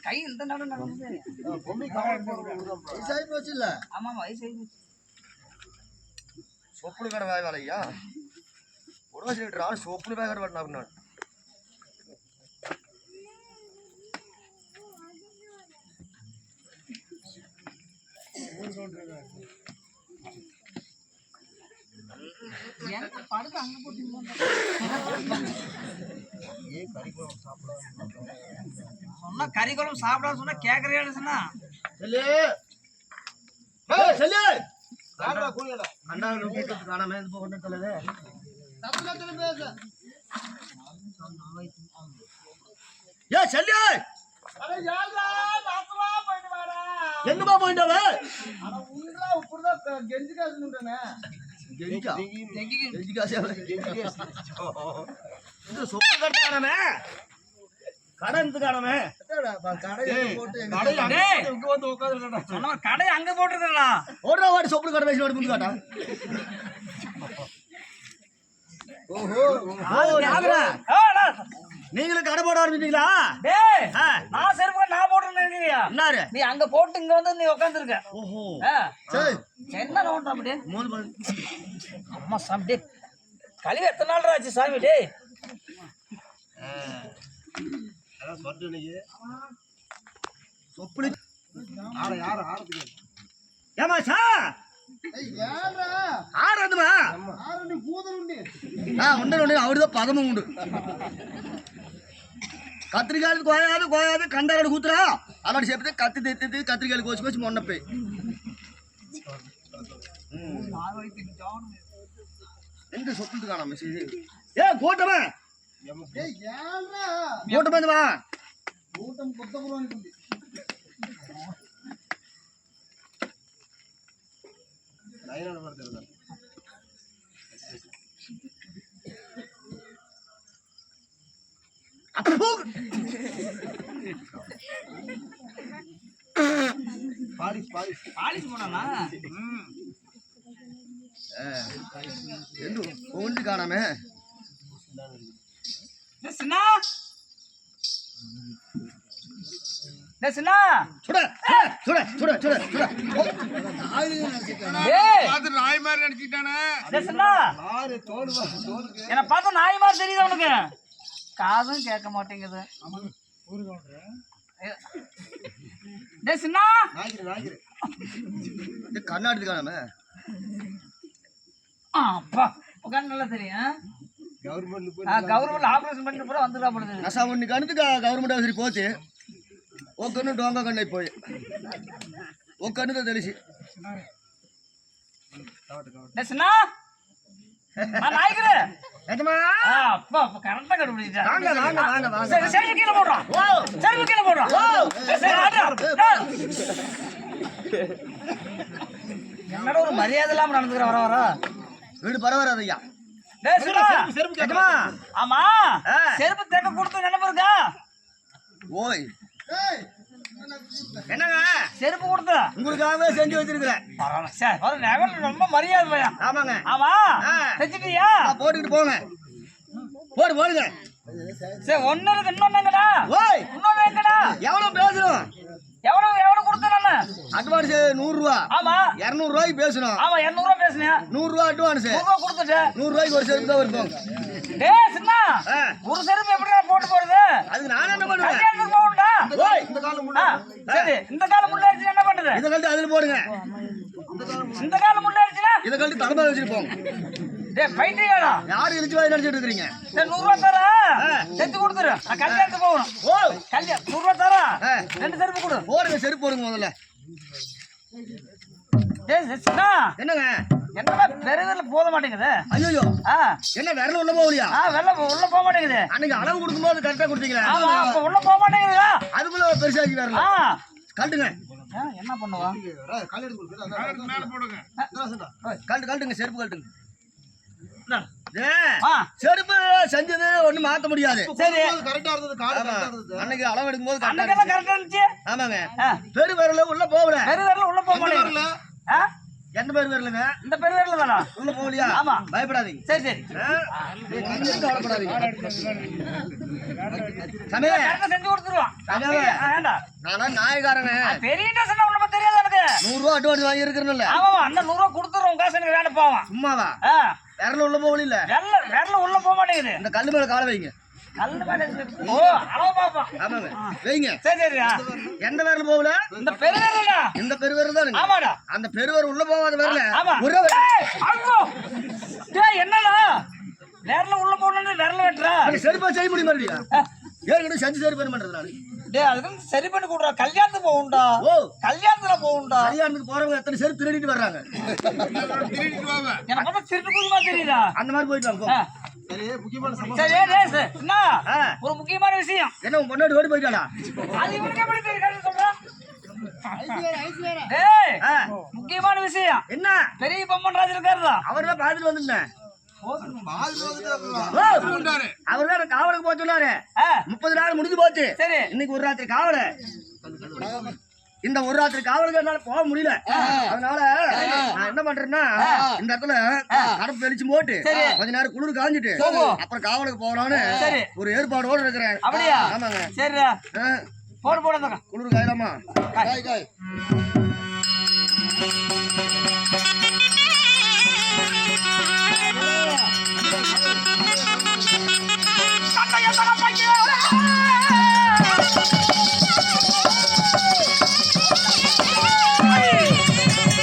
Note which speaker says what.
Speaker 1: கை இந்த நாளும்
Speaker 2: போச்சு இல்ல?
Speaker 1: ஆமா வயசு
Speaker 2: சொப்புனு கடை வேலையா ஒரு சொல்லிட்டு சொப்புனு வேகட வரணும் நான்
Speaker 1: படுத்து அங்க போட்டு சொன்னா கறி குழம்பு சாப்பிடாத சொன்னா கேக்குறேன்னு சொன்னா
Speaker 2: என்னமா போயிட்டாவே
Speaker 3: கெஞ்சி காசுன்னு
Speaker 2: சொப்பு கட்டுக்கானமே கடை காணமே
Speaker 1: கடை அங்க போட்டுருக்கா
Speaker 2: ஒரு வாட்டி சொப்பு கடை வச்சு முந்து காட்டா நீங்களும் கடை போட ஆரம்பிச்சீங்களா?
Speaker 1: நான் செருப்பு நான் போட்டுருந்தேன் நீ அங்க போட்டு இங்க வந்து நீ உட்காந்துருக்க.
Speaker 2: ஓஹோ
Speaker 1: என்ன நோண்டா அப்படி அம்மா சாமி கழிவு எத்தனை நாள் ஆச்சு சாமி டே
Speaker 2: ஏமா சா ஆடுறதுமா உண்டு அவருதான் பதமும் உண்டு கத்திரிக்காய் கோயாது கண்டாடு கூத்துறா అలాంటి చెప్తే కత్తి తెత్తి కత్తిరికాయలు కోసుకొచ్చి మొన్నపోయి ఎంత సొప్పులు కానా మెసేజ్ ఏ కూటమే కూటమేందివా
Speaker 3: కూటం కొత్తపురం అనుకుంది లైన్ పడతారు
Speaker 1: பாலிஷ் போனா
Speaker 2: ஒன்று காணாமே
Speaker 3: நாய் மாதிரி நினைச்சிட்டானே
Speaker 1: என்ன பார்த்தா நாய் மாதிரி தெரியுது உனக்கு காதும் கேட்க மாட்டேங்குது
Speaker 2: கண்ணாடி காணாம
Speaker 1: அப்பா உட்காந்து நல்லா தெரியும் கவர்மெண்ட் ஆபரேஷன் பண்ணி கூட வந்துடா போடுது
Speaker 2: நசா ஒன்று கணக்கு கவர்மெண்ட் ஆஃபீஸரி போச்சு ஒக்கன்னு டோங்க கண்ணை போய் ஒக்கன்னு தெரிச்சு
Speaker 1: கரெக்டா கண்டுபிடிச்சா சரி கீழே போடுறான் சரி கீழே போடுறான் என்னோட ஒரு மரியாதை இல்லாம நடந்துக்கிற வர வர
Speaker 2: வீடு பரவாயில்ல ஐயா
Speaker 1: ஆமா செருப்பு தேக்க கொடுத்து நினைப்பு இருக்கா
Speaker 2: ஓய் என்னங்க
Speaker 1: செருப்பு கொடுத்த
Speaker 2: உங்களுக்காகவே செஞ்சு வச்சிருக்கிறேன்
Speaker 1: ரொம்ப மரியாதை பையன்
Speaker 2: ஆமாங்க
Speaker 1: ஆமா தைச்சிட்டியா
Speaker 2: போட்டுக்கிட்டு போங்க போடுங்க
Speaker 1: சரி ஒன்னு இருக்கு இன்னொன்னுங்கடா
Speaker 2: ஓய்
Speaker 1: இன்னொன்னு எங்கடா
Speaker 2: எவ்வளவு பேசணும்
Speaker 1: எவ்வளவு கொடுத்தேன் நானு
Speaker 2: அட்வான்ஸ் 100 ரூபாய்
Speaker 1: ஆமா
Speaker 2: 200 ரூபாய்க்கு பேசணும்
Speaker 1: ஆமா 200 ரூபாய் பேசுனேன்
Speaker 2: 100 ரூபாய் அட்வான்ஸ்
Speaker 1: 100 ரூபாய் கொடுத்துட்டேன்
Speaker 2: 100 ரூபாய்க்கு ஒரு செருப்பு தான் இருக்கும்
Speaker 1: டேய் சின்ன ஒரு செருப்பு எப்படிடா போட்டு போறது
Speaker 2: அதுக்கு நான் என்ன பண்ணுவேன்
Speaker 1: கல்யாணத்துக்கு போறடா
Speaker 2: ஓய் இந்த காலம் முள்ள
Speaker 1: சரி இந்த காலம் முள்ள அடிச்சு என்ன பண்றது
Speaker 2: இத கழட்டி அதுல போடுங்க
Speaker 1: இந்த காலம் முள்ள அடிச்சுனா
Speaker 2: இத கழட்டி தலமா வச்சிட்டு போங்க
Speaker 1: டேய் பைத்தியக்காரா
Speaker 2: யாரு இழுச்சு வாய் நினைச்சிட்டு இருக்கீங்க?
Speaker 1: டேய் 100 ரூபாய் தரா செத்து கொடுத்துரு நான் கல்யாணத்துக்கு போகணும்
Speaker 2: ஓ
Speaker 1: கல்யாணம் 100 ரூபாய் தரா 2 செருப்பு கொடு
Speaker 2: போடுங்க செருப்பு போடுங்க முதல்ல.
Speaker 1: டேய் சின்ன
Speaker 2: என்னங்க
Speaker 1: என்னடா பெருவிரல போத மாட்டேங்குது
Speaker 2: ஐயோ
Speaker 1: ஆ
Speaker 2: என்ன விரல உள்ள போகலையா?
Speaker 1: வெள்ள உள்ள போக மாட்டேங்குது
Speaker 2: அன்னைக்கு அளவு கொடுக்கும்போது கரெக்டா கொடுத்தீங்களா?
Speaker 1: ஆமா அப்ப உள்ள போக மாட்டேங்குதா
Speaker 2: அதுக்குள்ள பெருசாக்கி வரல. கட்டுங்க
Speaker 1: என்ன பண்ணுவா
Speaker 3: மேல போடுங்க.
Speaker 2: கட்டுங்க செருப்பு கட்டுங்க.
Speaker 1: இந்தா.
Speaker 2: செருப்பு செஞ்சது ஒண்ணு மாத்த முடியாது.
Speaker 1: சரி
Speaker 3: கரெக்டா இருந்தது, காடு கரெக்டா இருந்தது.
Speaker 2: அன்னைக்கு அளவு எடுக்கும்போது correct ஆ
Speaker 1: அன்னைக்கெல்லாம் கரெக்டா இருந்துச்சு
Speaker 2: ஆமாங்க. பெரு விரல உள்ள போகல.
Speaker 1: பெருவிரல உள்ள போக மாட்டேங்குது ஆ?
Speaker 2: எந்த பெரு விரலுங்க?
Speaker 1: இந்த பெருவிரல தானா
Speaker 2: உள்ள போகலையா?
Speaker 1: ஆமா.
Speaker 2: பயப்படாதீங்க.
Speaker 1: சரி சரி
Speaker 2: கவலைப்படாதீங்க. சமய
Speaker 1: கரெக்டா செஞ்சு கொடுத்துருவான்
Speaker 2: ராஜாவே.
Speaker 1: வேண்டாம்
Speaker 2: நானா நாயக்காரங்க.
Speaker 1: பெரிய சொன்னா உன்ன தெரியாது எனக்கு
Speaker 2: 100 ரூபா அட்வான்ஸ் வாங்கி இருக்கிறேன்ல.
Speaker 1: ஆமாமா அந்த 100 ரூபாய் கொடுத்துறோம் காசு எனக்கு வேணும் போவான்
Speaker 2: சும்மாவா? விரல உள்ள போகல இல்ல.
Speaker 1: விரல உள்ள போக மாட்டேங்குது
Speaker 2: இந்த கல்லு மேல கால வைங்க.
Speaker 1: கல்லு மேல ஓ அளவு பாப்பா
Speaker 2: ஆமாங்க வைங்க.
Speaker 1: சரி சரியா
Speaker 2: எந்த விரல போகல?
Speaker 1: இந்த பெருவிரலடா
Speaker 2: இந்த பெரு விரல் தானுங்க.
Speaker 1: ஆமாடா
Speaker 2: அந்த பெரு விரல் உள்ள போகாத விரல
Speaker 1: ஆமா
Speaker 2: ஒரு
Speaker 1: ஏய் அங்கோ டேய் என்னடா விரல உள்ள போறன்னு விரல வெட்றா
Speaker 2: செருப்பா செய்ய முடியுமா இல்லையா? ஏற்கனவே செஞ்சு சரி பண்ண மாட்டேன் நானு.
Speaker 1: டேய் அதுக்கு சரி பண்ணி கொடுறா கல்யாணத்துக்கு போகும்டா
Speaker 2: ஓ
Speaker 1: கல்யாணத்துல போகும்டா
Speaker 2: கல்யாணத்துக்கு போறவங்க எத்தனை செருப்பு திருடிட்டு வர்றாங்க.
Speaker 3: திருடிட்டு வாங்க.
Speaker 1: எனக்கு வந்து திருட்டு குதுமா தெரியுதா
Speaker 2: அந்த மாதிரி போயிட்டு வாங்க.
Speaker 3: சரி, முக்கியமான சம்பவம்.
Speaker 1: சரி டேய் என்ன ஒரு முக்கியமான விஷயம்
Speaker 2: என்ன உன் பொண்டாட்டி ஓடி போயிட்டாளா?
Speaker 1: அது இவனுக்கு எப்படி தெரியும் சொல்றா டேய் முக்கியமான விஷயம்
Speaker 2: என்ன
Speaker 1: பெரிய பொம்மன் ராஜ் இருக்காருடா
Speaker 2: அவர்தான் பாத்துட்டு வந்துட்டேன்.
Speaker 3: பால் ரோதுக்கு உண்டாரு.
Speaker 2: அவர்தான் காவலுக்கு போக சொன்னாரு.
Speaker 1: ஆ
Speaker 2: 30 நாள் முடிஞ்சு போச்சு.
Speaker 1: சரி
Speaker 2: இன்னைக்கு ஒரு ராத்திரி காவல. இந்த ஒரு ராத்திரி காவலுக்கு என்னால போக முடியல. அதனால நான் என்ன பண்றேன்னா இந்த இடத்துல கடப்பு வெளிச்சு போட்டு
Speaker 1: சரி.
Speaker 2: கொஞ்ச நேரம் குளிர் காஞ்சிட்டு அப்புறம் காவலுக்கு போகலான்னு
Speaker 1: சரி.
Speaker 2: ஒரு ஏற்பாடோடு இருக்கிறேன்.
Speaker 1: அப்படியா
Speaker 2: ஆமாங்க.
Speaker 1: சரிடா
Speaker 2: ஆ,
Speaker 1: போடு போடு அந்த
Speaker 2: குளிர் காயலாமா?
Speaker 3: காய் காய்